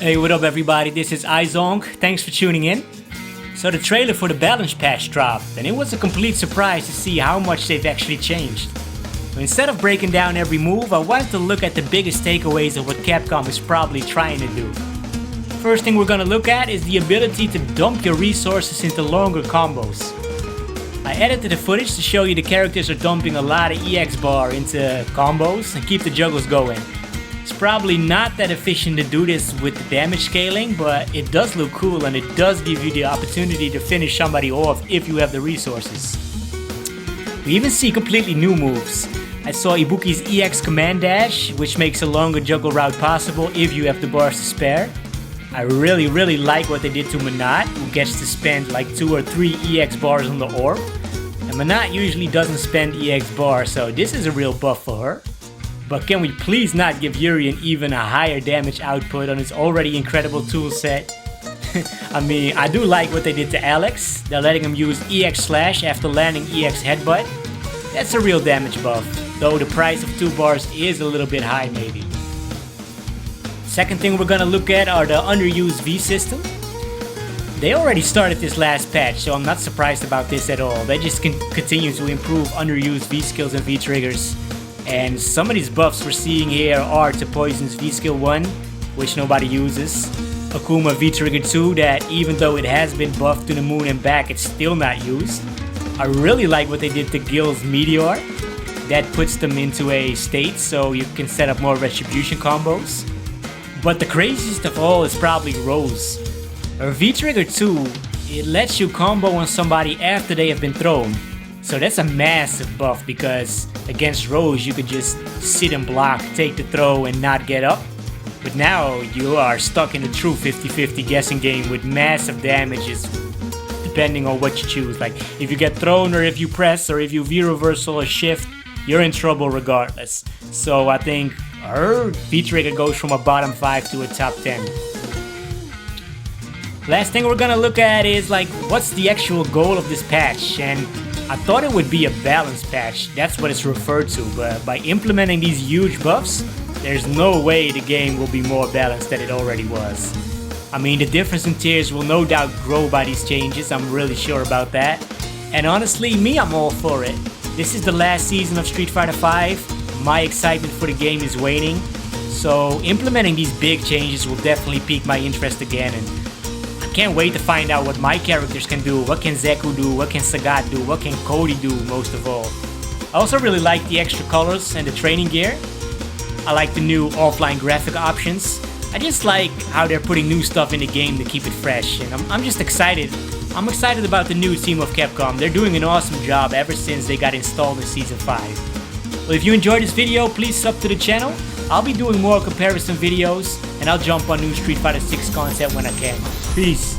Hey, what up everybody, this is iZonk, thanks for tuning in. So the trailer for the Balance Patch dropped, and it was a complete surprise to see how much they've actually changed. So instead of breaking down every move, I wanted to look at the biggest takeaways of what Capcom is probably trying to do. First thing we're gonna look at is the ability to dump your resources into longer combos. I edited the footage to show you the characters are dumping a lot of EX bar into combos and keep the juggles going. It's probably not that efficient to do this with the damage scaling, but it does look cool and it does give you the opportunity to finish somebody off if you have the resources. We even see completely new moves. I saw Ibuki's EX Command Dash, which makes a longer juggle route possible if you have the bars to spare. I really like what they did to Manat, who gets to spend like 2 or 3 EX bars on the orb. And Manat usually doesn't spend EX bars, so this is a real buff for her. But can we please not give Yuri even a higher damage output on his already incredible toolset? I mean, I do like what they did to Alex. They're letting him use EX Slash after landing EX Headbutt. That's a real damage buff, though the price of 2 bars is a little bit high maybe. Second thing we're gonna look at are the underused V system. They already started this last patch, so I'm not surprised about this at all. They just continue to improve underused V skills and V triggers. And some of these buffs we're seeing here are to Poison's V-Skill 1, which nobody uses. Akuma V-Trigger 2, that even though it has been buffed to the moon and back, it's still not used. I really like what they did to Gil's Meteor. That puts them into a state so you can set up more Retribution combos. But the craziest of all is probably Rose. Her V-Trigger 2, it lets you combo on somebody after they have been thrown. So that's a massive buff because against Rose you could just sit and block, take the throw and not get up. But now you are stuck in a true 50-50 guessing game with massive damages depending on what you choose. Like if you get thrown or if you press or if you V-reversal or shift, you're in trouble regardless. So I think her V-Trigger goes from a bottom 5 to a top 10. Last thing we're gonna look at is like what's the actual goal of this patch, and I thought it would be a balance patch, that's what it's referred to, but by implementing these huge buffs, there's no way the game will be more balanced than it already was. I mean, the difference in tiers will no doubt grow by these changes, I'm really sure about that. And honestly, I'm all for it. This is the last season of Street Fighter V, my excitement for the game is waning, so implementing these big changes will definitely pique my interest again, and can't wait to find out what my characters can do, what can Zeku do, what can Sagat do, what can Cody do most of all. I also really like the extra colors and the training gear. I like the new offline graphic options. I just like how they're putting new stuff in the game to keep it fresh, and I'm just excited. I'm excited about the new team of Capcom. They're doing an awesome job ever since they got installed in Season 5. Well, if you enjoyed this video, please sub to the channel. I'll be doing more comparison videos, and I'll jump on new Street Fighter 6 content when I can. Peace.